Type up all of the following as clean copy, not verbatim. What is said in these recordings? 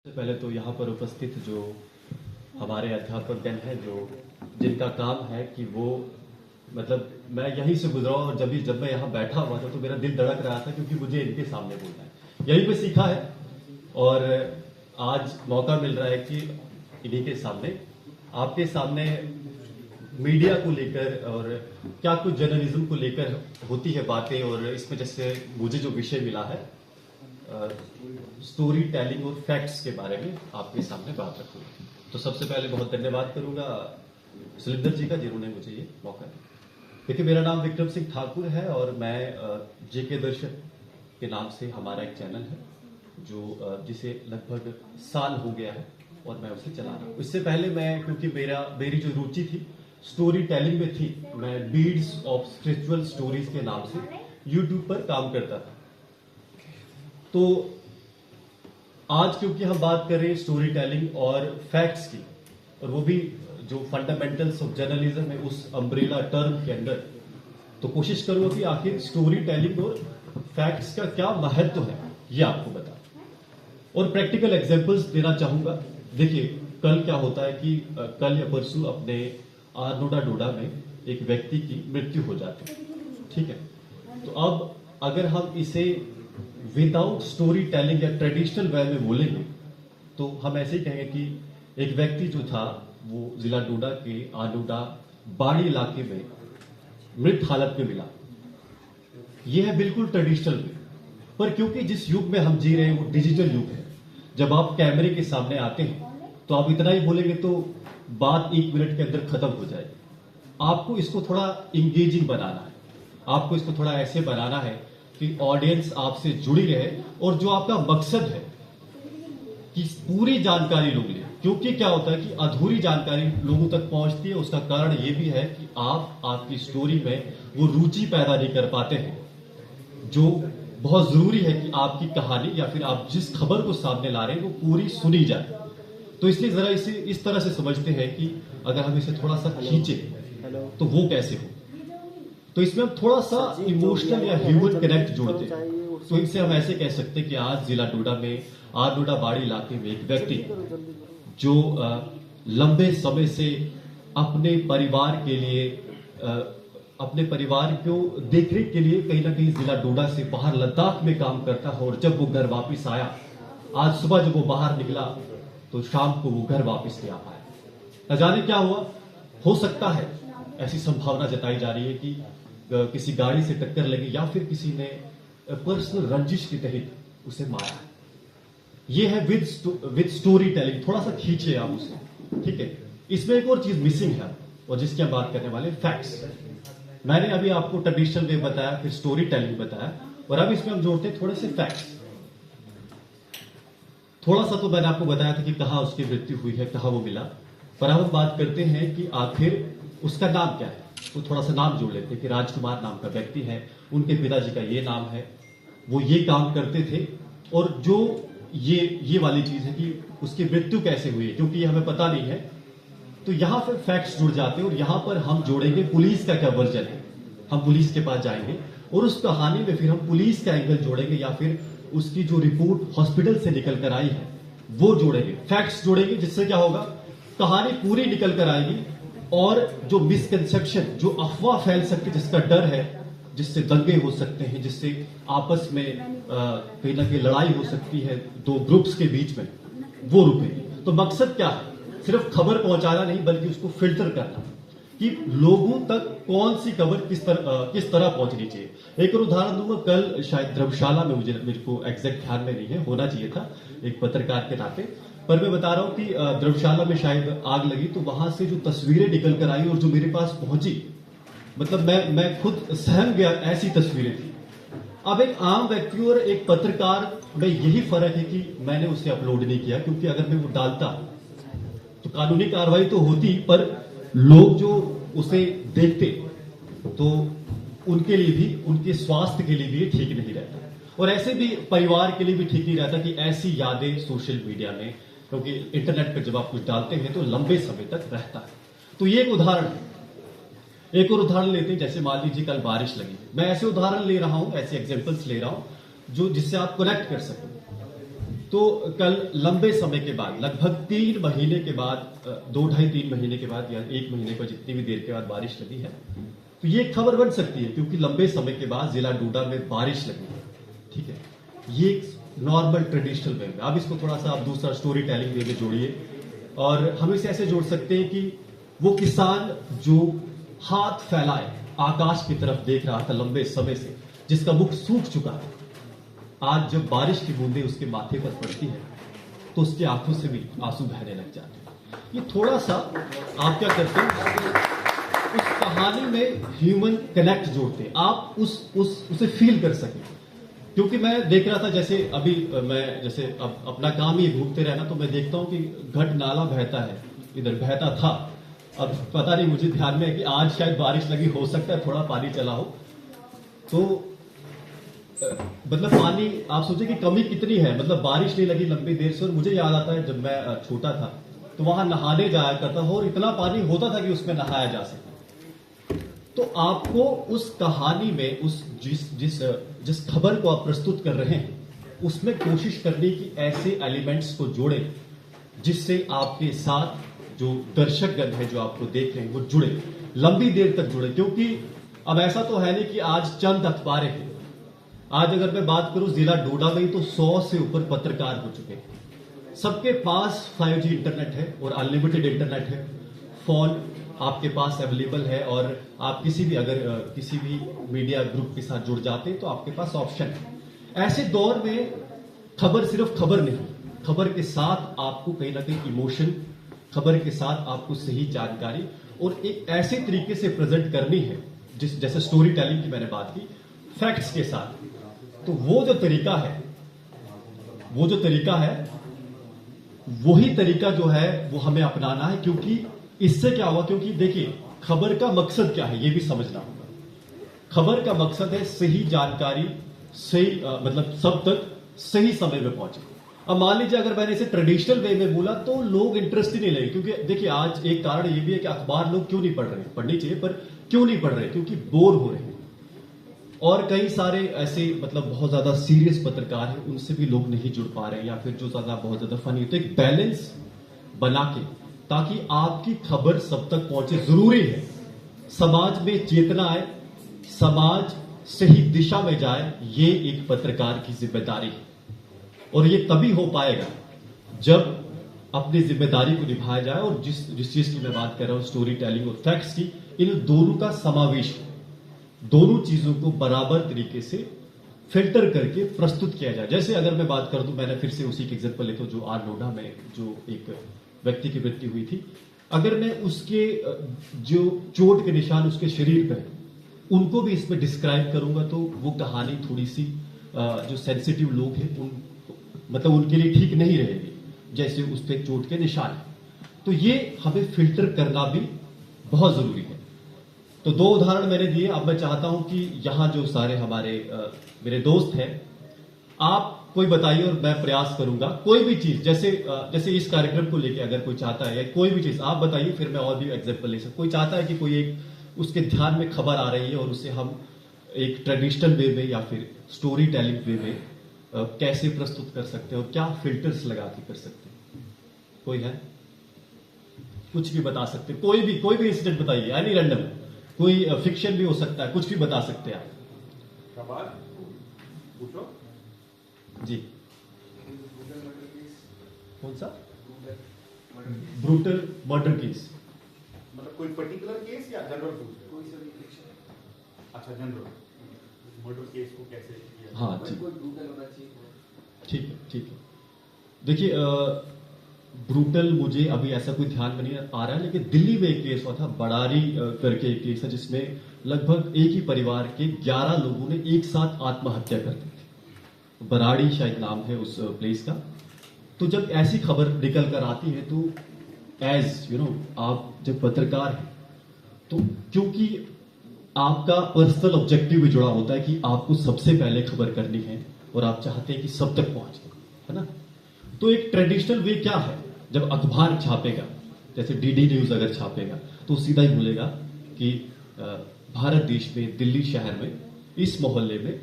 सबसे पहले तो यहाँ पर उपस्थित जो हमारे अध्यापकगण हैं जो जिनका काम है कि वो मतलब मैं यहीं से गुजरा और जब मैं यहाँ बैठा हुआ था तो मेरा दिल धड़क रहा था क्योंकि मुझे इनके सामने बोलना है। यहीं पे सीखा है और आज मौका मिल रहा है कि इन्हीं के सामने आपके सामने मीडिया को लेकर और क्या कुछ जर्नलिज्म को लेकर होती है बातें, और इसमें जैसे मुझे जो विषय मिला है स्टोरी टेलिंग और फैक्ट्स के बारे में आपके सामने बात रखूंगा। तो सबसे पहले बहुत धन्यवाद करूंगा सुलिंदर जी का जिन्होंने मुझे ये मौका दिया। देखिए, मेरा नाम विक्रम सिंह ठाकुर है और मैं जेके दर्शक के नाम से हमारा एक चैनल है जो जिसे लगभग साल हो गया है और मैं उसे चला रहा हूँ। इससे पहले मैं क्योंकि मेरी जो रुचि थी स्टोरी टेलिंग में थी, मैं बीड्स ऑफ स्पिरिचुअल स्टोरीज के नाम से यूट्यूब पर काम करता था। तो आज क्योंकि हम बात कर रहे हैं स्टोरी टेलिंग और फैक्ट्स की, और वो भी जो फंडामेंटल्स ऑफ जर्नलिज्म है उस अम्ब्रेला टर्म के अंदर, तो कोशिश करूंगा कि आखिर स्टोरी टेलिंग और फैक्ट्स का क्या महत्व है ये आपको बता, और प्रैक्टिकल एग्जांपल्स देना चाहूंगा। देखिए, कल क्या होता है कि कल या परसों अपने आरनोडा डोडा में एक व्यक्ति की मृत्यु हो जाती है, ठीक है। तो अब अगर हम इसे विदाउट स्टोरी टेलिंग या ट्रेडिशनल वे में बोलेंगे तो हम ऐसे ही कहेंगे कि एक व्यक्ति जो था वो जिला डोडा के आलूडा बाड़ी इलाके में मृत हालत में मिला। यह है बिल्कुल ट्रेडिशनल वे, पर क्योंकि जिस युग में हम जी रहे हैं वो डिजिटल युग है, जब आप कैमरे के सामने आते हैं तो आप इतना ही बोलेंगे तो बात 1 मिनट के अंदर खत्म हो जाएगी। आपको इसको थोड़ा इंगेजिंग बनाना है, आपको इसको थोड़ा ऐसे बनाना है कि ऑडियंस आपसे जुड़ी रहे, और जो आपका मकसद है कि पूरी जानकारी लोग लें। क्योंकि क्या होता है कि अधूरी जानकारी लोगों तक पहुंचती है, उसका कारण यह भी है कि आप आपकी स्टोरी में वो रुचि पैदा नहीं कर पाते हैं जो बहुत जरूरी है कि आपकी कहानी या फिर आप जिस खबर को सामने ला रहे हैं वो पूरी सुनी जाए। तो इसलिए जरा इसे इस तरह से समझते हैं कि अगर हम इसे थोड़ा सा खींचे तो वो कैसे हो, तो इसमें हम थोड़ा सा इमोशनल या ह्यूमन कनेक्ट जोड़ते हैं। तो इनसे हम ऐसे कह सकते हैं कि आज जिला डोडा में आरडोडा बाड़ी इलाके में एक व्यक्ति जो लंबे समय से अपने परिवार के लिए अपने परिवार को देखरेख के लिए कहीं ना कहीं जिला डोडा से बाहर लद्दाख में काम करता है, और जब वो घर वापस आया, आज सुबह जब वो बाहर निकला तो शाम को वो घर वापस नहीं आ पाया। न जाने क्या हुआ, हो सकता है ऐसी संभावना जताई जा रही है कि किसी गाड़ी से टक्कर लगी या फिर किसी ने पर्सनल रंजिश के तहत उसे मारा। ये है विद स्टोरी टेलिंग, थोड़ा सा खींचे आप उसे, ठीक है। इसमें एक और चीज मिसिंग है और जिसकी हम बात करने वाले फैक्ट्स। मैंने अभी आपको ट्रेडिशनल वे बताया, फिर स्टोरी टेलिंग बताया, और अब इसमें हम जोड़ते हैं थोड़े से फैक्ट्स। थोड़ा सा तो मैंने आपको बताया था कि कहां उसकी मृत्यु हुई है, कहां वो मिला, पर अब हम बात करते हैं कि आखिर उसका नाम क्या है। तो थोड़ा सा नाम जोड़ लेते हैं कि राजकुमार नाम का व्यक्ति है, उनके पिताजी का ये नाम है, वो ये काम करते थे, और जो ये वाली चीज है कि उसकी मृत्यु कैसे हुई है, क्योंकि ये हमें पता नहीं है। तो यहां पर फैक्ट्स जुड़ जाते हैं, और यहां पर हम जोड़ेंगे पुलिस का क्या वर्जन है। हम पुलिस के पास जाएंगे और उस कहानी में फिर हम पुलिस का एंगल जोड़ेंगे, या फिर उसकी जो रिपोर्ट हॉस्पिटल से निकल कर आई है वो जोड़ेंगे, फैक्ट्स जोड़ेंगे, जिससे क्या होगा, कहानी पूरी निकल कर आएगी। और जो मिसकंसेप्शन, जो अफवाह फैल सकती है, जिसका डर है, जिससे दंगे हो सकते हैं, जिससे आपस में कहीं ना कहीं लड़ाई हो सकती है दो ग्रुप्स के बीच में, वो रुकेगी। तो मकसद क्या है, सिर्फ खबर पहुंचाना नहीं बल्कि उसको फिल्टर करना कि लोगों तक कौन सी खबर किस तरह पहुंचनी चाहिए। एक और उदाहरण दूंगा, कल शायद धर्मशाला में, मेरे को एग्जैक्ट ध्यान में नहीं है, होना चाहिए था एक पत्रकार के नाते, पर मैं बता रहा हूं कि धर्मशाला में शायद आग लगी, तो वहां से जो तस्वीरें निकल कर आई और जो मेरे पास पहुंची, मतलब मैं खुद सहम गया, ऐसी तस्वीरें थी। अब एक आम व्यक्ति और एक पत्रकार में यही फर्क है कि मैंने उसे अपलोड नहीं किया, क्योंकि अगर मैं वो डालता तो कानूनी कार्रवाई तो होती, पर लोग जो उसे देखते तो उनके लिए भी, उनके स्वास्थ्य के लिए भी ठीक नहीं रहता, और ऐसे भी परिवार के लिए भी ठीक नहीं रहता कि ऐसी यादें सोशल मीडिया में, क्योंकि इंटरनेट पर जब आप कुछ डालते हैं तो लंबे समय तक रहता है। तो ये एक उदाहरण है। एक और उदाहरण लेते हैं, जैसे मान लीजिए कल बारिश लगी, मैं ऐसे उदाहरण ले रहा हूं, ऐसे एग्जांपल्स ले रहा हूं जो जिससे आप कनेक्ट कर सकें। तो कल लंबे समय के बाद, लगभग 3 महीने के बाद, 2 ढाई 3 महीने के बाद या 1 महीने को जितनी भी देर के बाद बारिश लगी है, तो ये खबर बन सकती है क्योंकि लंबे समय के बाद जिला डोडा में बारिश लगी है। ठीक है, ये एक नॉर्मल ट्रेडिशनल वे में। अब इसको थोड़ा सा आप दूसरा स्टोरी टेलिंग वे में जोड़िए और हम इसे ऐसे जोड़ सकते हैं कि वो किसान जो हाथ फैलाए आकाश की तरफ देख रहा था लंबे समय से, जिसका मुख सूख चुका है, आज जब बारिश की बूंदें उसके माथे पर पड़ती है तो उसकी आंखों से भी आंसू बहने लग जाते हैं। ये थोड़ा सा आप क्या करते हैं, उस कहानी में ह्यूमन कनेक्ट जोड़ते हैं, आप उसे फील कर सकें। क्योंकि मैं देख रहा था, जैसे अभी मैं जैसे अब अपना काम ही घूमते रहना, तो मैं देखता हूं कि घट नाला बहता है, इधर बहता था, अब पता नहीं, मुझे ध्यान में है कि आज शायद बारिश लगी, हो सकता है थोड़ा पानी चला हो। तो मतलब पानी, आप सोचिए कि कमी कितनी है, मतलब बारिश नहीं लगी लंबी देर से। और मुझे याद आता है जब मैं छोटा था तो वहां नहाने जाया करता था और इतना पानी होता था कि उसमें नहाया जा सके। तो आपको उस कहानी में उस जिस खबर को आप प्रस्तुत कर रहे हैं उसमें कोशिश करने की ऐसे एलिमेंट्स को जोड़े जिससे आपके साथ जो दर्शकगण है जो आपको देख रहे हैं वो जुड़े, लंबी देर तक जुड़े। क्योंकि अब ऐसा तो है नहीं कि आज चंद अखबारें हैं, आज अगर मैं बात करूं जिला डोडा में ही तो 100 से ऊपर पत्रकार हो चुके हैं। सबके पास 5G इंटरनेट है और अनलिमिटेड इंटरनेट है, फोन आपके पास अवेलेबल है और आप किसी भी मीडिया ग्रुप के साथ जुड़ जाते हैं तो आपके पास ऑप्शन है। ऐसे दौर में खबर सिर्फ खबर नहीं, खबर के साथ आपको कहीं ना कहीं इमोशन, खबर के साथ आपको सही जानकारी और एक ऐसे तरीके से प्रेजेंट करनी है जैसे स्टोरी टेलिंग की मैंने बात की, फैक्ट्स के साथ। तो वो जो तरीका है वही तरीका जो है वो हमें अपनाना है। क्योंकि इससे क्या हुआ, क्योंकि देखिए खबर का मकसद क्या है ये भी समझना होगा। खबर का मकसद है सही जानकारी, सही मतलब सब तक सही समय में पहुंचे। अब मान लीजिए अगर मैंने इसे ट्रेडिशनल वे में बोला तो लोग इंटरेस्ट ही नहीं लेंगे। क्योंकि देखिए आज एक कारण ये भी है कि अखबार लोग क्यों नहीं पढ़ रहे, पढ़नी चाहिए पर क्यों नहीं पढ़ रहे, क्योंकि बोर हो रहे हैं। और कई सारे ऐसे मतलब बहुत ज्यादा सीरियस पत्रकार हैं, उनसे भी लोग नहीं जुड़ पा रहे हैं, या फिर जो ज्यादा बहुत ज्यादा फनी। तो एक बैलेंस बना के ताकि आपकी खबर सब तक पहुंचे, जरूरी है समाज में चेतना आए, समाज सही दिशा में जाए, ये एक पत्रकार की जिम्मेदारी है। और ये तभी हो पाएगा जब अपनी जिम्मेदारी को निभाया जाए। और जिस चीज की मैं बात कर रहा हूं, स्टोरी टेलिंग और फैक्ट्स की, इन दोनों का समावेश हो, दोनों चीजों को बराबर तरीके से फिल्टर करके प्रस्तुत किया जाए। जैसे अगर मैं बात कर दूं, मैंने फिर से उसी के एग्जांपल लेता हूं जो आर नोडा में जो एक व्यक्ति की मृत्यु हुई थी। अगर मैं उसके जो चोट के निशान उसके शरीर पर उनको भी इसमें डिस्क्राइब करूंगा तो वो कहानी थोड़ी सी जो सेंसिटिव लोग हैं मतलब उनके लिए ठीक नहीं रहेगी, जैसे उस पर चोट के निशान है। तो ये हमें फिल्टर करना भी बहुत जरूरी है। तो 2 उदाहरण मैंने दिए। अब मैं चाहता हूं कि यहां जो सारे हमारे मेरे दोस्त हैं, आप कोई बताइए और मैं प्रयास करूंगा कोई भी चीज, जैसे इस कार्यक्रम को लेके अगर कोई चाहता है या कोई भी चीज आप बताइए, फिर मैं और भी एग्जांपल ले सकता। कोई चाहता है कि कोई एक उसके ध्यान में खबर आ रही है और उसे हम एक ट्रेडिशनल वे में या फिर स्टोरी टेलिंग वे में कैसे प्रस्तुत कर सकते हैं और क्या फिल्टर्स लगा के कर सकते हैं। कोई है, कुछ भी बता सकते हैं, कोई भी इंसिडेंट बताइए, एनी रैंडम, कोई फिक्शन भी हो सकता है, कुछ भी बता सकते हैं आप। पूछो जी। कौन सा ब्रूटल मर्डर केस? मतलब कोई पर्टिकुलर केस या जनरल कोई सा भी फिक्शन? अच्छा, जनरल मर्डर केस को कैसे किया? हाँ जी, कोई ब्रूटल होना चाहिए। ठीक है। देखिए ब्रूटल मुझे अभी ऐसा कोई ध्यान में नहीं आ रहा है, लेकिन दिल्ली में एक केस हुआ था, बड़ारी करके एक केस है जिसमें लगभग एक ही परिवार के 11 लोगों ने एक साथ आत्महत्या कर दी थी। बराड़ी शायद नाम है उस प्लेस का। तो जब ऐसी खबर निकल कर आती है तो एज यू नो आप जब पत्रकार हैं तो क्योंकि आपका पर्सनल ऑब्जेक्टिव भी जुड़ा होता है कि आपको सबसे पहले खबर करनी है और आप चाहते हैं कि सब तक पहुंचे, है ना। तो एक ट्रेडिशनल वे क्या है, जब अखबार छापेगा, जैसे डीडी न्यूज अगर छापेगा तो सीधा ही बोलेगा कि भारत देश में, दिल्ली शहर में, इस मोहल्ले में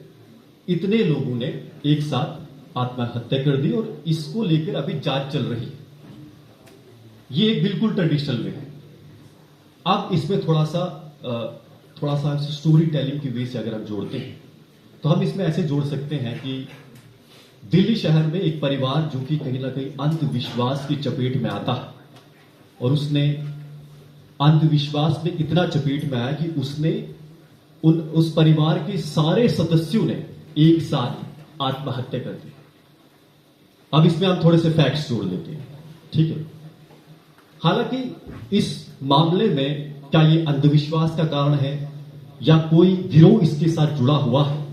इतने लोगों ने एक साथ आत्महत्या कर दी और इसको लेकर अभी जांच चल रही है। ये एक बिल्कुल ट्रेडिशनल वे है। अब इसमें थोड़ा सा स्टोरी टेलिंग की वे से अगर हम जोड़ते हैं तो हम इसमें ऐसे जोड़ सकते हैं कि दिल्ली शहर में एक परिवार जो कि कहीं ना कहीं अंधविश्वास की चपेट में आता है और उसने अंधविश्वास में इतना चपेट में आया कि उसने उस परिवार के सारे सदस्यों ने एक साथ आत्महत्या कर दी। अब इसमें हम थोड़े से फैक्ट्स जोड़ लेते हैं, ठीक है। हालांकि इस मामले में क्या ये अंधविश्वास का कारण है या कोई गिरोह इसके साथ जुड़ा हुआ है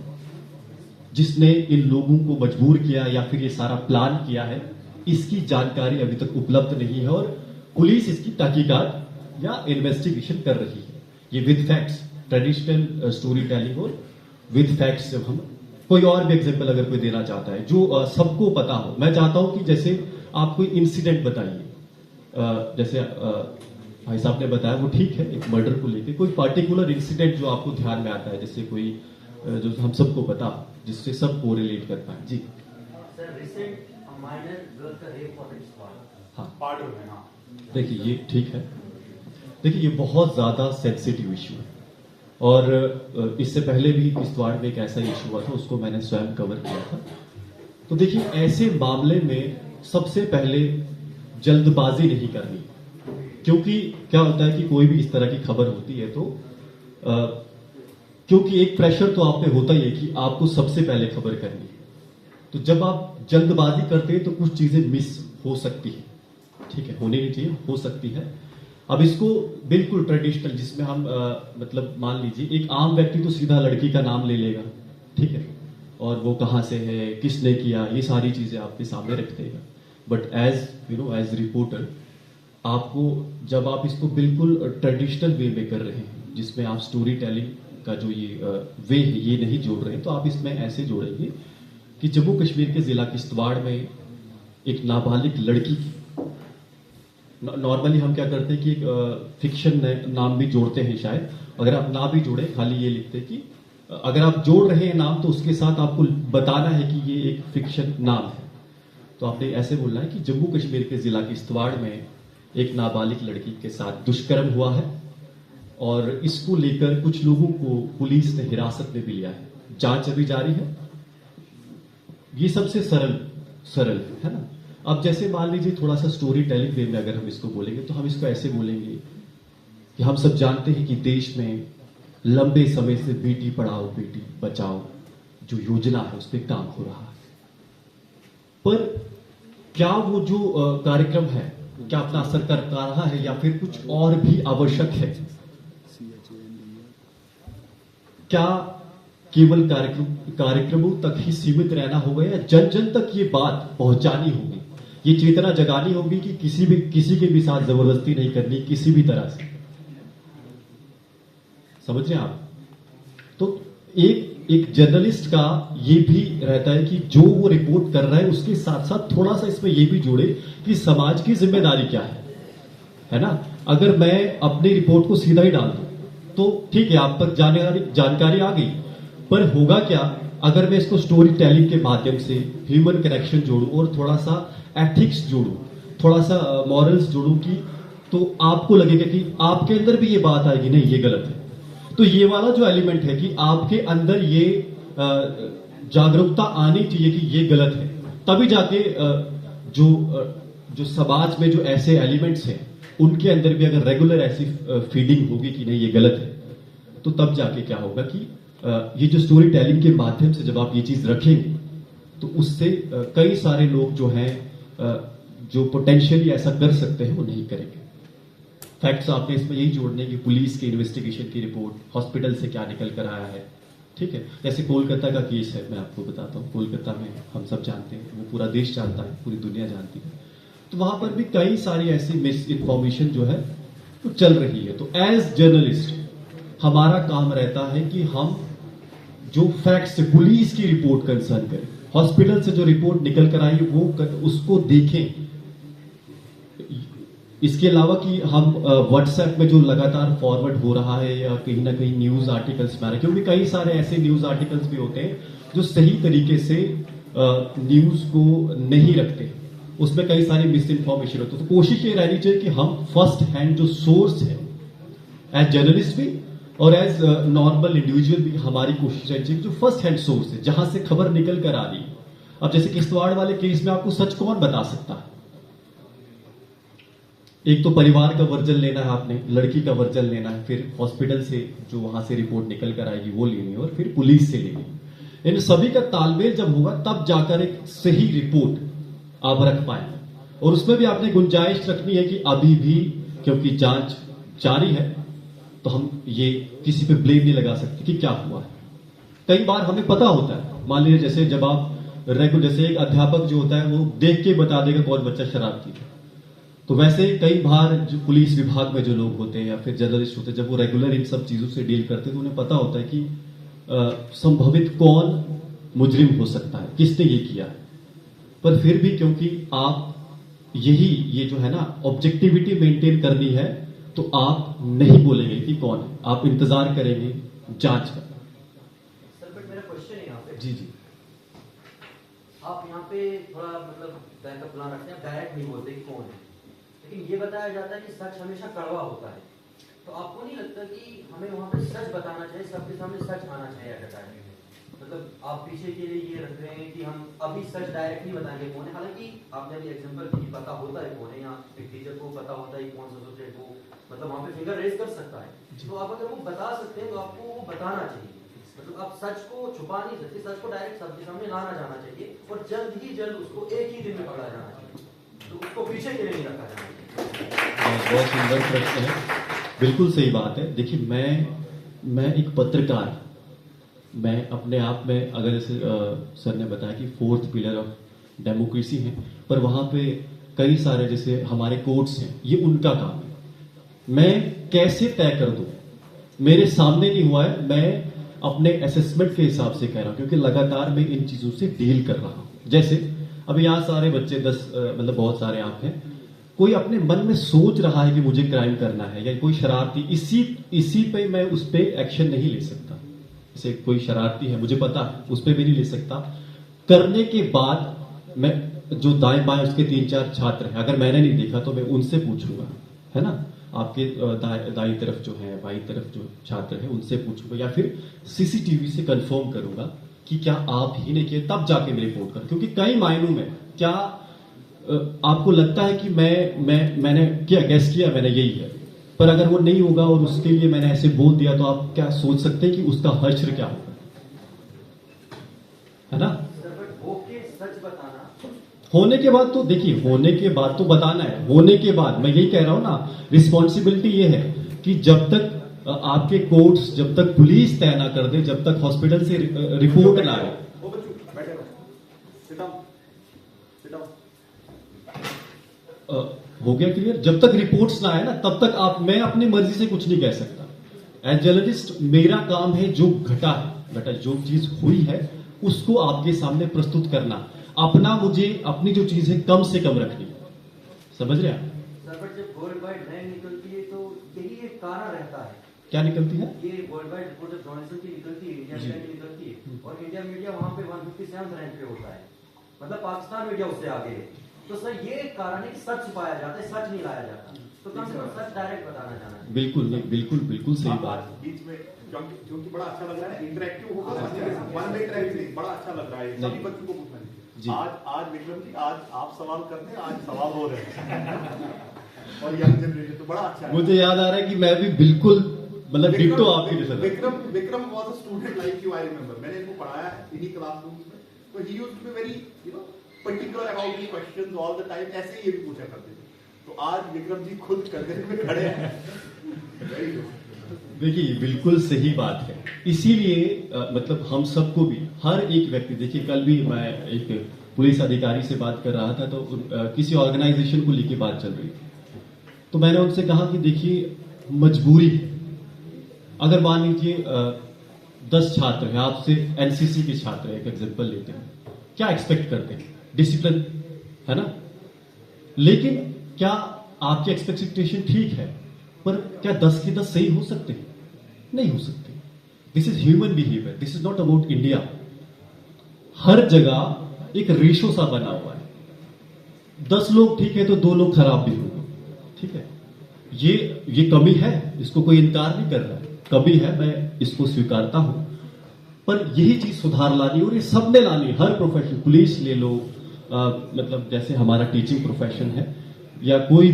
जिसने इन लोगों को मजबूर किया या फिर ये सारा प्लान किया है, इसकी जानकारी अभी तक उपलब्ध नहीं है और पुलिस इसकी तहकीकात या इन्वेस्टिगेशन कर रही है। ये with facts, traditional story telling और विद फैक्ट्स। जब हम कोई और भी एग्जांपल अगर कोई देना चाहता है जो सबको पता हो, मैं चाहता हूं कि जैसे आप कोई इंसिडेंट बताइए, जैसे भाई साहब ने बताया वो ठीक है, एक मर्डर को लेकर कोई पर्टिकुलर इंसिडेंट जो आपको ध्यान में आता है, जैसे कोई जो हम सबको पता, जिससे सब को रिलेट कर पाए। जी सर, रिसेंट माइनर गर्ल का रेप और एक्सपायर। हाँ, पार्ट में। हाँ, देखिए ये ठीक है। देखिए ये बहुत ज्यादा सेंसिटिव इशू है और इससे पहले भी किश्तवाड़ में एक ऐसा इशू हुआ था, उसको मैंने स्वयं कवर किया था। तो देखिए ऐसे मामले में सबसे पहले जल्दबाजी नहीं करनी, क्योंकि क्या होता है कि कोई भी इस तरह की खबर होती है तो क्योंकि एक प्रेशर तो आप पे होता ही है कि आपको सबसे पहले खबर करनी है। तो जब आप जल्दबाजी करते हैं तो कुछ चीजें मिस हो सकती है, ठीक है, होनी नहीं चाहिए, हो सकती है। अब इसको बिल्कुल ट्रेडिशनल जिसमें हम मतलब मान लीजिए एक आम व्यक्ति तो सीधा लड़की का नाम ले लेगा, ठीक है, और वो कहां से है, किसने किया, ये सारी चीजें आपके सामने रख देगा। बट एज रिपोर्टर आपको जब आप इसको बिल्कुल ट्रेडिशनल वे में कर रहे हैं, जिसमें आप स्टोरी टेलिंग का जो ये वे है ये नहीं जोड़ रहे हैं, तो आप इसमें ऐसे जोड़ेंगे कि जम्मू कश्मीर के जिला किश्तवाड़ में एक नाबालिग लड़की की, नॉर्मली हम क्या करते हैं कि एक फिक्शन नाम भी जोड़ते हैं शायद, अगर आप ना भी जोड़े खाली ये लिखते हैं कि अगर आप जोड़ रहे हैं नाम तो उसके साथ आपको बताना है कि ये एक फिक्शन नाम है। तो आपने ऐसे बोलना है कि जम्मू कश्मीर के जिला किश्तवाड़ में एक नाबालिग लड़की के साथ दुष्कर्म हुआ है और इसको लेकर कुछ लोगों को पुलिस ने हिरासत में भी लिया है, जांच अभी जारी है। ये सबसे सरल है ना। अब जैसे मान लीजिए थोड़ा सा स्टोरी टेलिंग वे में अगर हम इसको बोलेंगे तो हम इसको ऐसे बोलेंगे कि हम सब जानते हैं कि देश में लंबे समय से बेटी पढ़ाओ बेटी बचाओ जो योजना है उस पर काम हो रहा है, पर क्या वो जो कार्यक्रम है क्या अपना असर कर रहा है या फिर कुछ और भी आवश्यक है? क्या केवल कार्यक्रमों तक ही सीमित रहना होगा या जन जन तक ये बात पहुंचानी होगी, ये चेतना जगानी होगी कि किसी के भी साथ जबरदस्ती नहीं करनी किसी भी तरह से? समझ रहे हैं आप? तो एक जर्नलिस्ट का ये भी रहता है कि जो वो रिपोर्ट कर रहा है उसके साथ साथ थोड़ा सा इसमें ये भी जोड़े कि समाज की जिम्मेदारी क्या है ना। अगर मैं अपनी रिपोर्ट को सीधा ही डाल दूं तो ठीक है, आप तक जानकारी आ गई, पर होगा क्या अगर मैं इसको स्टोरी टेलिंग के माध्यम से ह्यूमन कनेक्शन जोड़ूं और थोड़ा सा एथिक्स जोड़ूं, थोड़ा सा मॉरल्स जोड़ूं की, तो आपको लगेगा कि आपके अंदर भी ये बात आएगी नहीं ये गलत है। तो ये वाला जो एलिमेंट है कि आपके अंदर ये जागरूकता आनी चाहिए कि ये गलत है, तभी जाके जो समाज में जो ऐसे एलिमेंट्स हैं उनके अंदर भी अगर रेगुलर ऐसी फीडिंग होगी कि नहीं ये गलत है, तो तब जाके क्या होगा कि ये जो स्टोरी टेलिंग के माध्यम से जब आप ये चीज रखेंगे तो उससे कई सारे लोग जो हैं जो पोटेंशियली ऐसा कर सकते हैं वो नहीं करेंगे। फैक्ट्स आपने इसमें यही जोड़ने की पुलिस की इन्वेस्टिगेशन की रिपोर्ट, हॉस्पिटल से क्या निकल कर आया है, ठीक है। जैसे कोलकाता का केस है, मैं आपको बताता हूँ, कोलकाता में हम सब जानते हैं, वो पूरा देश जानता है, पूरी दुनिया जानती है, तो वहां पर भी कई सारी ऐसी मिस इन्फॉर्मेशन जो है वो चल रही है। तो एज जर्नलिस्ट हमारा काम रहता है कि हम जो फैक्ट्स पुलिस की रिपोर्ट कंसर्न करें, हॉस्पिटल से जो रिपोर्ट निकल कर आई वो उसको देखें। इसके अलावा कि हम व्हाट्सएप में जो लगातार फॉरवर्ड हो रहा है या कहीं ना कहीं न्यूज आर्टिकल्स में आ रहे हैं, क्योंकि कई सारे ऐसे न्यूज आर्टिकल्स भी होते हैं जो सही तरीके से न्यूज को नहीं रखते, उसमें कई सारी मिस इन्फॉर्मेशन होती है। तो कोशिश ये रहनी चाहिए कि हम फर्स्ट हैंड जो सोर्स है, एज जर्नलिस्ट भी और एज नॉर्मल इंडिविजुअल भी, हमारी कोशिश रहनी चाहिए जो फर्स्ट हैंड सोर्स है, जहां से खबर निकल कर आ रही है। अब जैसे किश्तवाड़ वाले केस में आपको सच कौन बता सकता है? एक तो परिवार का वर्जन लेना है आपने, लड़की का वर्जन लेना है, फिर हॉस्पिटल से जो वहां से रिपोर्ट निकल कर आएगी वो लेनी है, और फिर पुलिस से लेनी है। इन सभी का तालमेल जब होगा तब जाकर एक सही रिपोर्ट आप रख पाएंगे। और उसमें भी आपने गुंजाइश रखनी है कि अभी भी क्योंकि जांच जारी है तो हम ये किसी पे ब्लेम नहीं लगा सकते कि क्या हुआ है। कई बार हमें पता होता है, मान लीजिए जैसे जब आप जैसे एक अध्यापक जो होता है वो देख के बता देगा कौन बच्चा शरारती है, तो वैसे कई बार जो पुलिस विभाग में जो लोग होते हैं या फिर जर्नलिस्ट होते हैं, जब वो रेगुलर इन सब चीजों से डील करते हैं तो उन्हें पता होता है कि संभवित कौन मुजरिम हो सकता है, किसने ये किया है। पर फिर भी क्योंकि आप ये जो है ना ऑब्जेक्टिविटी मेंटेन करनी है, तो आप नहीं बोलेंगे कि कौन है, आप इंतजार करेंगे जांच का। सर बट मेरा क्वेश्चन है यहाँ पे, जी जी, आप यहाँ पे थोड़ा मतलब बैकअप प्लान रखते हैं, डायरेक्ट नहीं बोलते कि कौन है, लेकिन ये बताया जाता है कि सच हमेशा कड़वा होता है। तो आपको नहीं लगता कि हमें वहाँ पे सच बताना चाहिए, सबके सामने सच आना चाहिए एट अ टाइम? मतलब आप पीछे के लिए ये रख रहे हैं कि हम अभी सच डायरेक्ट नहीं बताएंगे कौन है, हालांकि आपने अभी एग्जांपल दी, पता होता है कौन है, या एक टीचर को पता होता है कौन सा सब्जेक्ट वो मतलब वहाँ पे फिंगर रेज कर सकता है। तो आप अगर वो बता सकते हैं तो आपको वो बताना चाहिए। मतलब आप सच को छुपा नहीं सकते, सच को डायरेक्ट सबके सामने लाना जाना चाहिए, और जल्द ही जल्द उसको एक ही दिन में पकड़ा जाना चाहिए, तो उसको पीछे के लिए नहीं रखा जाना चाहिए। बहुत सुंदर प्रश्न है, बिल्कुल सही बात है। देखिए मैं एक पत्रकार, मैं अपने आप में, अगर जैसे सर ने बताया कि फोर्थ पिलर ऑफ डेमोक्रेसी है, पर वहां पे कई सारे जैसे हमारे कोर्ट्स हैं, ये उनका काम है। मैं कैसे तय कर दूं, मेरे सामने नहीं हुआ है, मैं अपने असेसमेंट के हिसाब से कह रहा हूं, क्योंकि लगातार मैं इन चीजों से डील कर रहा हूं। जैसे अभी यहाँ सारे बच्चे 10 मतलब बहुत सारे आप हैं, कोई अपने मन में सोच रहा है कि मुझे क्राइम करना है, या कोई शरारती, इसी पे मैं उस पे एक्शन नहीं ले सकता। जैसे कोई शरारती है, मुझे पता है, उस पर भी नहीं ले सकता। करने के बाद मैं जो दाएं बाएं उसके 3-4 छात्र हैं, अगर मैंने नहीं देखा तो मैं उनसे पूछूंगा, है ना, आपके दाई तरफ जो है, बाई तरफ जो छात्र है उनसे पूछूंगा, या फिर सीसीटीवी से कंफर्म करूंगा कि क्या आप ही ने किया, तब जाके मैं रिपोर्ट करूं। क्योंकि कई मायनों में क्या आपको लगता है कि मैंने क्या गैस किया, मैंने यही है, पर अगर वो नहीं होगा और उसके लिए मैंने ऐसे बोल दिया, तो आप क्या सोच सकते हैं कि उसका हश्र क्या होगा, है ना। सच बताना होने के बाद तो देखिए, होने के बाद तो बताना है, होने के बाद मैं यही कह रहा हूं ना, रिस्पॉन्सिबिलिटी ये है कि जब तक आपके कोर्ट्स, जब तक पुलिस तय ना कर दे, जब तक हॉस्पिटल से रिपोर्ट ना आए। हो गया क्लियर? जब तक रिपोर्ट्स ना आए ना, तब तक मैं अपनी मर्जी से कुछ नहीं कह सकता। एज जर्नलिस्ट मेरा काम है जो घटा जो चीज हुई है उसको आपके सामने प्रस्तुत करना, मुझे अपनी जो चीज है कम से कम रखनी, समझ रहे हैं सर? बट जब वर्ल्ड वाइड रैंक निकलती है तो यही एक कारण रहता है। क्या निकलती है? ये वर्ल्ड वाइड रिपोर्ट जब जर्नलिज्म की निकलती है, इंडिया मीडिया की निकलती है, और इंडिया मीडिया वहां पे 157 रैंक पे होता है, मतलब पाकिस्तान मीडिया उससे आगे है। तो सर ये एक कारण है कि सच छुपाया जाता है, सच नहीं लाया जाता, तो कम से कम सच डायरेक्ट बताना जाना है। बिल्कुल सही बात। बीच में जो कि बड़ा अच्छा लग रहा है, इंटरेक्टिव होगा, वन वे ट्रैक, बड़ा अच्छा लग रहा है, सभी बच्चों को पूछना है। आज विक्रम जी, आज आप सवाल करते हैं, आज सवाल हो रहे हैं और यंग जनरेशन, तो बड़ा अच्छा है। मुझे याद आ रहा है कि मैं भी बिल्कुल मतलब डिट्टो आपकी जैसा। Vikram was a student like you, I remember, मैंने इनको पढ़ाया इन्हीं क्लासरूम्स में, तो he used to be very particular about the questions all the time, ऐसे ही ये भी पूछा करते थे। तो आज विक्रम जी खुद करने में खड़े हैं। Very good. देखिए बिल्कुल सही बात है, इसीलिए मतलब हम सबको भी, हर एक व्यक्ति, देखिए कल भी मैं एक पुलिस अधिकारी से बात कर रहा था, तो किसी ऑर्गेनाइजेशन को लेके बात चल रही थी, तो मैंने उनसे कहा कि देखिए मजबूरी है, अगर मान लीजिए 10 छात्र हैं, आपसे एनसीसी के छात्र हैं, एक एग्जाम्पल लेते हैं, क्या एक्सपेक्ट करते हैं? डिसिप्लिन, है ना, लेकिन क्या आपकी एक्सपेक्टेशन ठीक है, पर क्या 10 के 10 सही हो सकते हैं? नहीं हो सकते। This is human behaviour, this is not about India. हर जगह एक रेशो सा बना हुआ है। 10 लोग ठीक है तो 2 लोग खराब भी होंगे, ठीक है। ये कमी है, इसको कोई इनकार नहीं कर रहा है, कमी है, मैं इसको स्वीकारता हूं। पर यही चीज सुधार लानी और ये सबने लानी, हर प्रोफेशन, पुलिस ले लो, मतलब जैसे हमारा टीचिंग प्रोफेशन है या कोई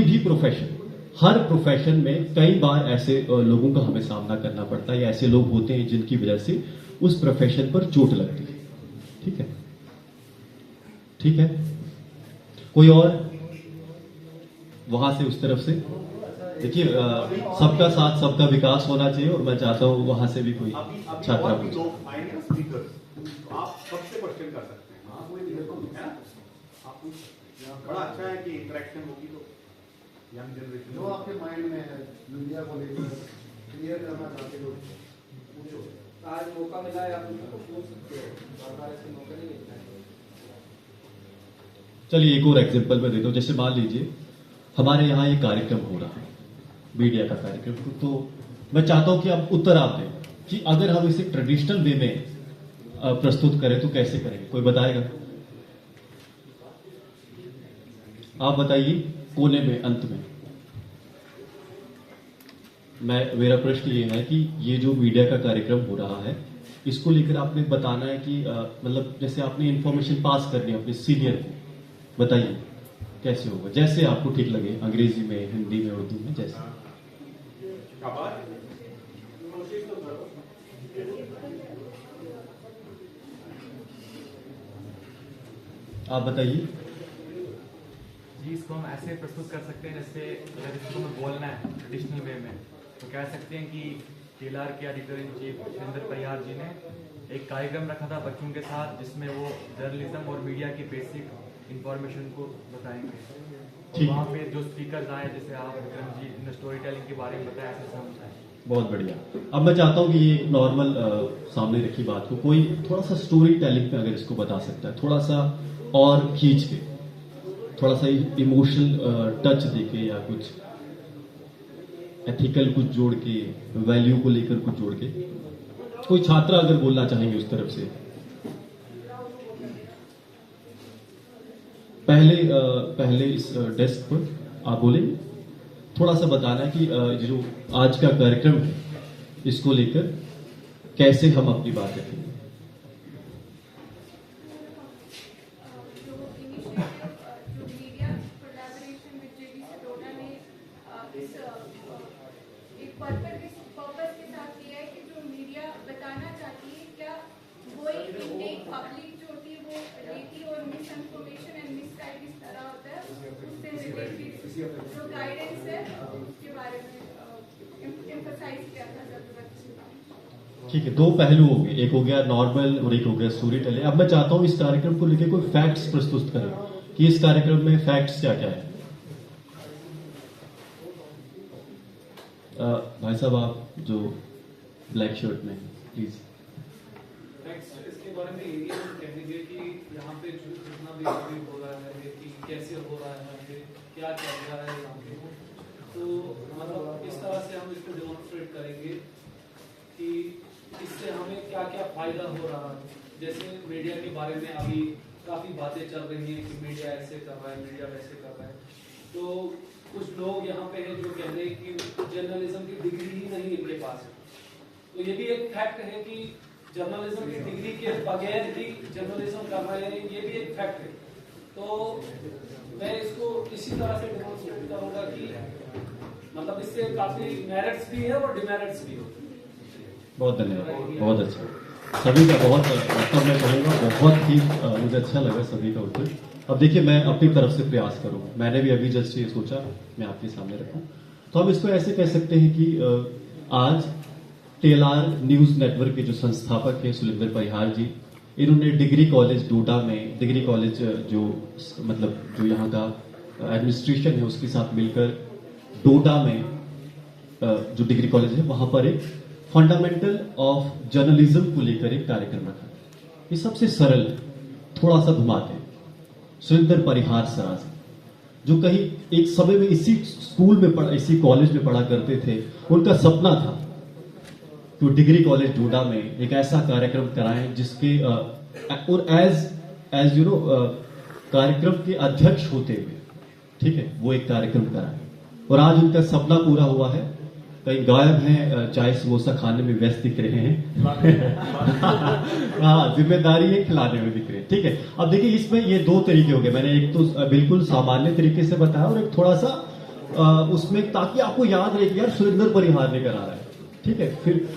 भी प्रोफेशन, हर प्रोफेशन में कई बार ऐसे लोगों का हमें सामना करना पड़ता है या ऐसे लोग होते हैं जिनकी वजह से उस प्रोफेशन पर चोट लगती है, ठीक है, ठीक है। कोई और वहां से उस तरफ से देखिए, सबका साथ सबका विकास होना चाहिए और मैं चाहता हूं वहां से भी कोई छात्रा और भी पूछे। लोग आएंगे ना स्पीकर्स, तो आप सबसे क्वेश्चन कर सकते हैं। हाँ, कोई दिक्कत नहीं है ना, आप पूछ सकते हैं। बड़ा अच्छा है कि इंटरेक्शन होगी तो यंग जनरेशन जो आपके माइंड में है मीडिया को लेकर क्लियर करना चाहते हो पूछो। आज मौका मिला है, आप उनको पूछ सकते हो, बार-बार ऐसे मौका नहीं मिलता है। चलिए एक और एग्जांपल मैं देता हूं। जैसे मान लीजिए हमारे यहाँ एक कार्यक्रम हो रहा है, मीडिया का कार्यक्रम, तो मैं चाहता हूं कि आप उत्तर आप दें कि अगर हम इसे ट्रेडिशनल वे में प्रस्तुत करें तो कैसे करेंगे। कोई बताएगा? आप बताइए, कोने में, अंत में। मेरा प्रश्न ये है कि ये जो मीडिया का कार्यक्रम हो रहा है, इसको लेकर आपने बताना है कि मतलब जैसे आपने इंफॉर्मेशन पास करनी है अपने सीनियर को, बताइए कैसे होगा, जैसे आपको ठीक लगे, अंग्रेजी में, हिंदी में, उर्दू में, जैसे। आप बताइए। जी, इसको हम ऐसे प्रस्तुत कर सकते हैं जैसे अगर इसको हमें बोलना है ट्रेडिशनल वे में तो कह सकते हैं कि टीएलआर के एडिटर इन चीफ सुरेंद्र परिहार जी ने एक कार्यक्रम रखा था बच्चों के साथ जिसमें वो जर्नलिज्म और मीडिया की बेसिक इंफॉर्मेशन को बताएंगे। ठीक। वहाँ पे जो स्पीकर्स आए, जैसे आप विक्रम जी ने स्टोरी टेलिंग के बारे में बताया, ऐसे समझाएं। बहुत बढ़िया। अब मैं चाहता हूं कि ये नॉर्मल सामने रखी बात को कोई थोड़ा सा स्टोरी टेलिंग पे अगर इसको बता सकता है, थोड़ा सा और खींच के, थोड़ा सा इमोशनल टच देके या कुछ एथिकल कुछ जोड़ के, वैल्यू को लेकर कुछ जोड़ के, कोई छात्रा अगर बोलना चाहेंगे उस तरफ से। पहले इस डेस्क पर आप बोलेंगे, थोड़ा सा बताना है कि जो आज का कार्यक्रम है इसको लेकर कैसे हम अपनी बात रखेंगे। जो गाइडेंस है उसके बारे में एम्फसाइज किया था जरूरत। ठीक है, 2 पहलू हो गए, एक हो गया नॉर्मल और एक हो गया स्टोरी टेलिंग। अब मैं चाहता हूं इस कार्यक्रम को लेकर कोई फैक्ट्स प्रस्तुत करें कि इस कार्यक्रम में फैक्ट्स क्या क्या है। भाई साहब, आप जो ब्लैक शर्ट में, प्लीज। नेक्स्ट इसके बारे में ये कह दीजिए कि यहाँ पे जितना भी अभी हो रहा है कि कैसे हो रहा है, क्या चल रहा है यहाँ पे, तो मतलब इस तरह से हम इसको डेमोन्स्ट्रेट करेंगे कि इससे हमें क्या क्या फायदा हो रहा है। जैसे मीडिया के बारे में अभी काफी बातें चल रही हैं कि मीडिया ऐसे कर रहा है, मीडिया वैसे कर रहा है, तो कुछ लोग यहाँ पे हैं जो कह रहे हैं कि जर्नलिज्म की डिग्री ही नहीं इनके पास है। तो ये भी एक फैक्ट है कि जर्नलिज्म की डिग्री के बगैर भी जर्नलिज्म कर रहे हैं, ये भी एक फैक्ट है। तो मैं इसको इसी तरह से डेमोन्स्ट्रेट करूंगा कि मतलब इससे काफी मेरिट्स भी है और डिमेरिट्स भी है। बहुत धन्यवाद, बहुत अच्छा। सभी का बहुत उत्तर मैं कहूँगा, बहुत ही मुझे अच्छा लगा सभी का उत्तर। अब देखिए, मैं अपनी तरफ से प्रयास करूँगा, मैंने भी अभी जस्ट ये सोचा मैं आपके सामने रखूँ। तो हम इसको ऐसे कह सकते हैं कि आज टीएलआर न्यूज नेटवर्क के जो संस्थापक है सुरेंद्र परिहार जी, इन्होंने डिग्री कॉलेज डोडा में, डिग्री कॉलेज जो मतलब जो यहाँ का एडमिनिस्ट्रेशन है उसके साथ मिलकर डोडा में जो डिग्री कॉलेज है वहां पर एक फंडामेंटल ऑफ जर्नलिज्म को लेकर एक कार्यक्रम रखा। ये सबसे सरल है, थोड़ा सा घुमाते हैं। सुरेंद्र परिहार सराज जो कहीं एक समय में इसी स्कूल में पढ़ा, इसी कॉलेज में पढ़ा करते थे, उनका सपना था कि डिग्री कॉलेज डोडा में एक ऐसा कार्यक्रम कराएं जिसके और एज यू नो कार्यक्रम के अध्यक्ष होते हुए, ठीक है, वो एक कार्यक्रम कराए और आज उनका सपना पूरा हुआ है। कहीं गायब हैं, चाय समोसा खाने में व्यस्त दिख रहे हैं। हाँ, जिम्मेदारी है खिलाने में दिख रहे हैं, ठीक है। अब देखिए इसमें ये दो तरीके हो गए, मैंने एक तो बिल्कुल सामान्य तरीके से बताया और एक थोड़ा सा उसमें, ताकि आपको याद रहे कि यार सुरेंद्र परिहार लेकर आ रहा है, ठीक है, फिर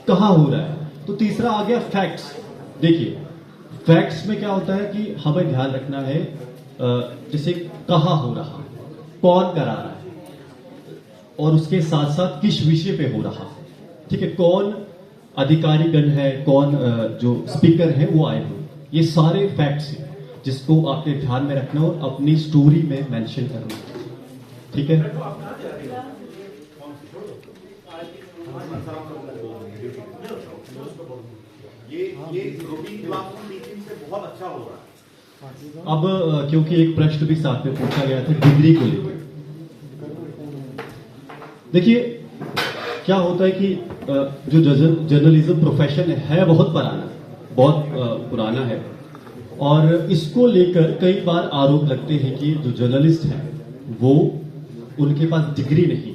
कहाँ हो रहा है। तो तीसरा आ गया फैक्ट्स। देखिए फैक्ट्स में क्या होता है कि हमें ध्यान रखना है जैसे कहाँ हो रहा, कौन करा रहा है और उसके साथ साथ किस विषय पे हो रहा, ठीक है, कौन अधिकारीगण है, कौन जो स्पीकर है वो आए हुए, ये सारे फैक्ट्स हैं जिसको आपने ध्यान में रखना और अपनी स्टोरी में मेंशन करना, ठीक है। ये रूटीन क्लासरूम टीचिंग से बहुत अच्छा हो रहा है। अब क्योंकि एक प्रश्न भी साथ में पूछा गया था डिग्री को लेकर, देखिए क्या होता है कि जो जर्नलिज्म प्रोफेशन है बहुत पुराना है और इसको लेकर कई बार आरोप लगते हैं कि जो जर्नलिस्ट हैं वो उनके पास डिग्री नहीं।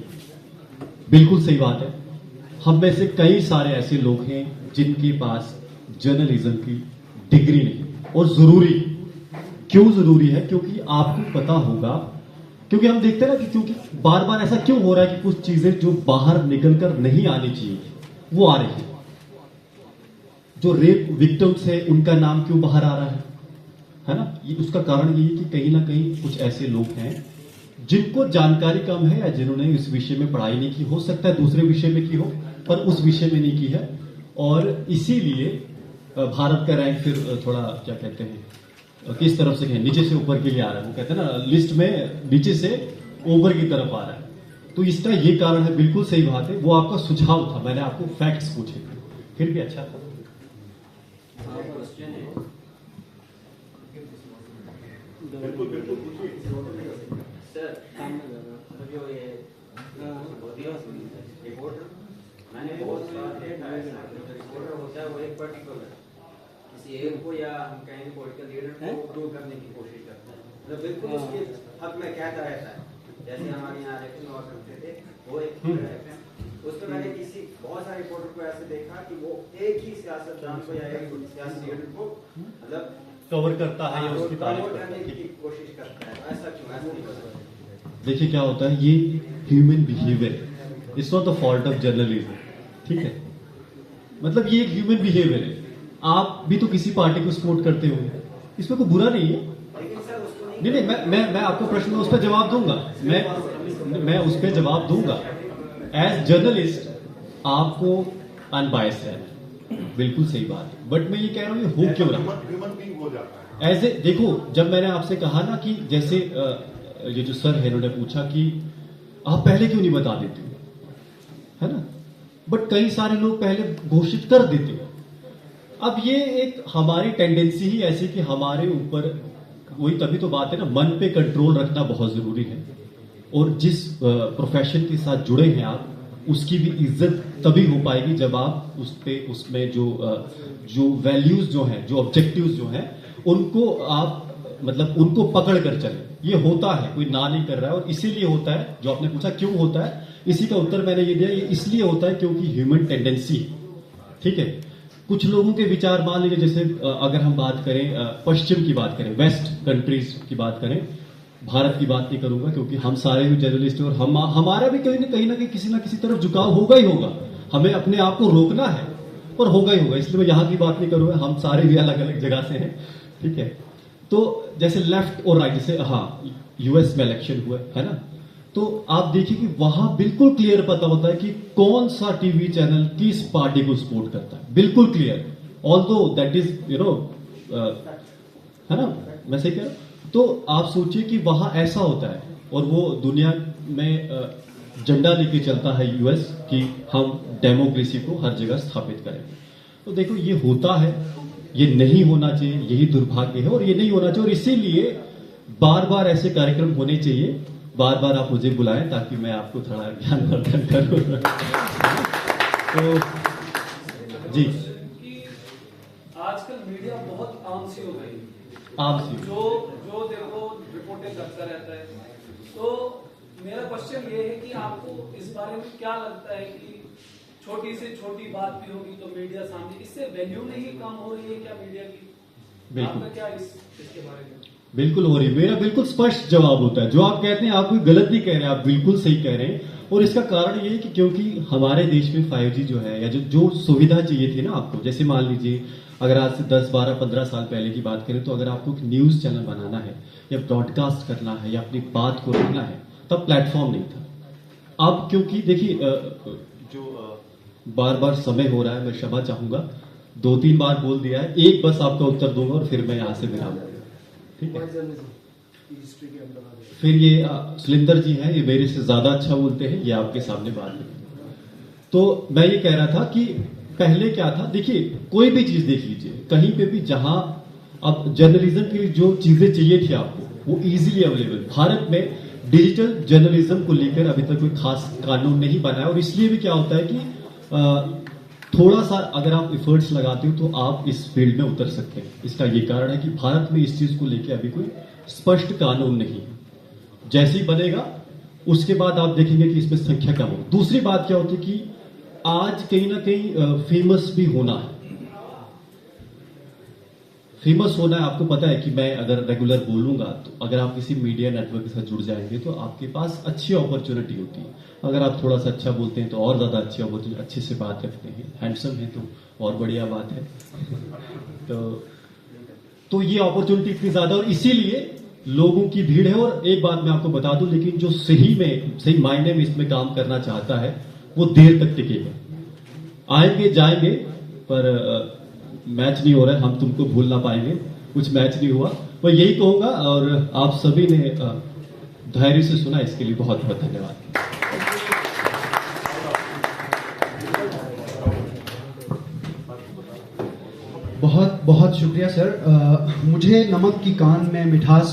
बिल्कुल सही बात है, हम में से कई सारे ऐसे लोग हैं जिनके पास जर्नलिज्म की डिग्री नहीं। और जरूरी क्यों जरूरी है, क्योंकि आपको पता होगा, क्योंकि हम देखते हैं ना कि क्योंकि बार बार ऐसा क्यों हो रहा है कि कुछ चीजें जो बाहर निकलकर नहीं आनी चाहिए वो आ रही है। जो रेप विक्टिम्स है उनका नाम क्यों बाहर आ रहा है ना, ये उसका कारण ये है कि कहीं ना कहीं कुछ ऐसे लोग हैं जिनको जानकारी कम है या जिन्होंने इस विषय में पढ़ाई नहीं की, हो सकता है दूसरे विषय में की हो पर उस विषय में नहीं की है, और इसीलिए भारत का रैंक फिर थोड़ा क्या कहते हैं किस तरफ से कहें, नीचे से ऊपर के लिए आ रहा है। वो कहते हैं ना लिस्ट में नीचे से ऊपर की तरफ आ रहा है। तो इसका ये कारण है, बिल्कुल सही बात है। वो आपका सुझाव था, मैंने आपको फैक्ट्स पूछे थे, फिर भी अच्छा था। क्वेश्चन है सर, जो ये रिपोर्टर, मैंने बहुत बार देखा है जो रिपोर्टर होता है वो एक पर्टिकुलर किसी एक को या हम कहेंगे पॉलिटिकल लीडर को प्रूव करने की कोशिश करता है, मतलब बिल्कुल उसके हक में कहता रहता है। जैसे हमारे यहाँ इलेक्शन हुआ करते थे, वो एक उसमें मैंने बहुत सारे रिपोर्टर को ऐसे देखा कि वो एक ही सियासतदान को या एक सियासी लीडर को मतलब कवर करता है या उसकी तारीफ करने की कोशिश करता है। ऐसा क्यों? ऐसा नहीं करता। देखिए क्या होता है, ये human behaviour, it's not the fault of journalism, ठीक है, मतलब ये एक ह्यूमन बिहेवियर है। आप भी तो किसी पार्टी को सपोर्ट करते होंगे, इसमें कोई बुरा नहीं है। नहीं, मैं आपको प्रश्न में उस पर जवाब दूंगा, मैं उस पर जवाब दूंगा। एज जर्नलिस्ट आपको अनबायस्ड रहना, बिल्कुल सही बात है, बट मैं ये कह रहा हूँ हो क्यों रहा है ऐसे। देखो जब मैंने आपसे कहा ना कि जैसे ये जो सर है उन्होंने पूछा कि आप पहले क्यों नहीं बता देते, है ना, बट कई सारे लोग पहले घोषित कर देते हो। अब ये एक हमारी टेंडेंसी ही ऐसी कि हमारे ऊपर, वही तभी तो बात है ना, मन पे कंट्रोल रखना बहुत जरूरी है। और जिस प्रोफेशन के साथ जुड़े हैं आप, उसकी भी इज्जत तभी हो पाएगी जब आप उसमें जो वैल्यूज जो हैं, जो ऑब्जेक्टिव्स जो हैं, उनको आप मतलब उनको पकड़ कर चले। ये होता है, कोई ना नहीं कर रहा है, और इसीलिए होता है। जो आपने पूछा क्यों होता है, इसी का उत्तर मैंने ये दिया, ये इसलिए होता है क्योंकि ह्यूमन टेंडेंसी, ठीक है। कुछ लोगों के विचार, मान लीजिए जैसे अगर हम बात करें पश्चिम की बात करें, वेस्ट कंट्रीज की बात करें, भारत की बात नहीं करूंगा क्योंकि हम सारे भी जर्नलिस्ट हैं और हमारा भी कहीं ना कहीं किसी ना किसी तरफ झुकाव होगा ही होगा। हमें अपने आप को रोकना है और होगा ही होगा, इसलिए मैं यहां की बात नहीं करूंगा, हम सारे भी अलग अलग जगह से हैं, ठीक है। तो जैसे लेफ्ट और राइट, जैसे हाँ यूएस में इलेक्शन हुआ है ना, तो आप देखिए कि वहां बिल्कुल क्लियर पता होता है कि कौन सा टीवी चैनल किस पार्टी को सपोर्ट करता है, बिल्कुल क्लियर। ऑल्दो दैट इज है ना, मैं सही कह रहा हूं। तो आप सोचिए कि वहां ऐसा होता है, और वो दुनिया में झंडा लेके चलता है यूएस कि हम डेमोक्रेसी को हर जगह स्थापित करेंगे। तो देखो ये होता है, ये नहीं होना चाहिए, यही दुर्भाग्य है, और ये नहीं होना चाहिए। और इसीलिए बार बार ऐसे कार्यक्रम होने चाहिए, बार बार आप मुझे बुलाएं ताकि मैं आपको थोड़ा ज्ञानवर्धन करूं। तो जी, आजकल मीडिया बहुत आम सी हो गई, आपसे जो जो देखो रिपोर्टें करता रहता है। तो मेरा क्वेश्चन ये है कि आपको इस बारे में क्या लगता है कि छोटी से छोटी बात भी होगी तो मीडिया सामने, इससे वैल्यू नहीं कम हो रही है क्या मीडिया की? बिल्कुल। आपका क्या इसके बारे में? बिल्कुल हो रही है। मेरा बिल्कुल स्पष्ट जवाब होता है। जो आप कहते हैं आप कोई गलत नहीं कह रहे हैं, आप बिल्कुल सही कह रहे हैं। और इसका कारण ये है कि क्योंकि हमारे देश में 5G जो है, या जो सुविधा चाहिए थी ना आपको, जैसे मान लीजिए अगर आज से 10, 12, 15 साल पहले की बात करें तो अगर आपको एक न्यूज चैनल बनाना है या ब्रॉडकास्ट करना है या अपनी बात को रखना है, तब प्लेटफॉर्म नहीं था। अब क्योंकि देखिए जो बार बार समय हो रहा है, मैं क्षमा चाहूंगा, 2-3 बार बोल दिया है, एक बस आपका उत्तर दूंगा और फिर मैं यहां से विराम लूंगा। ठीक है। हिस्ट्री के अंदर आ गए। फिर ये सुलिंदर जी हैं, ये मेरे से ज्यादा अच्छा बोलते हैं, ये आपके सामने बात है। तो मैं ये कह रहा था कि पहले क्या था, देखिए कोई भी चीज देख लीजिए, कहीं पे भी जहां अब जर्नलिज्म के लिए जो चीजें चाहिए थी आपको, वो इजीली अवेलेबल। भारत में डिजिटल जर्नलिज्म को लेकर अभी तक कोई खास कानून नहीं बना है, और इसलिए भी क्या होता है कि थोड़ा सा अगर आप एफर्ट्स लगाते हो तो आप इस फील्ड में उतर सकते हैं। इसका ये कारण है कि भारत में इस चीज को लेकर अभी कोई स्पष्ट कानून नहीं है। जैसे ही बनेगा उसके बाद आप देखेंगे कि इसमें संख्या कम हो। दूसरी बात क्या होती है कि आज कहीं ना कहीं फेमस भी होना है। फेमस होना है, आपको पता है कि मैं अगर रेगुलर बोलूंगा तो अगर आप किसी मीडिया नेटवर्क के साथ जुड़ जाएंगे तो आपके पास अच्छी अपॉर्चुनिटी होती है। अगर आप थोड़ा सा अच्छा बोलते हैं तो और ज्यादा अच्छी अपॉर्चुनिटी, अच्छे से बात रखते हैं, हैंडसम है तो और बढ़िया बात है। तो ये अपॉर्चुनिटी इतनी ज्यादा, और इसीलिए लोगों की भीड़ है। और एक बात मैं आपको बता दूं, लेकिन जो सही मायने में इसमें काम करना चाहता है वो देर तक टिकेगा। आएंगे जाएंगे पर मैच नहीं हो रहा है, हम तुमको भूल ना पाएंगे, कुछ मैच नहीं हुआ। मैं यही कहूंगा, और आप सभी ने धैर्य से सुना, इसके लिए बहुत बहुत धन्यवाद। बहुत बहुत शुक्रिया सर। मुझे नमक की कान में मिठास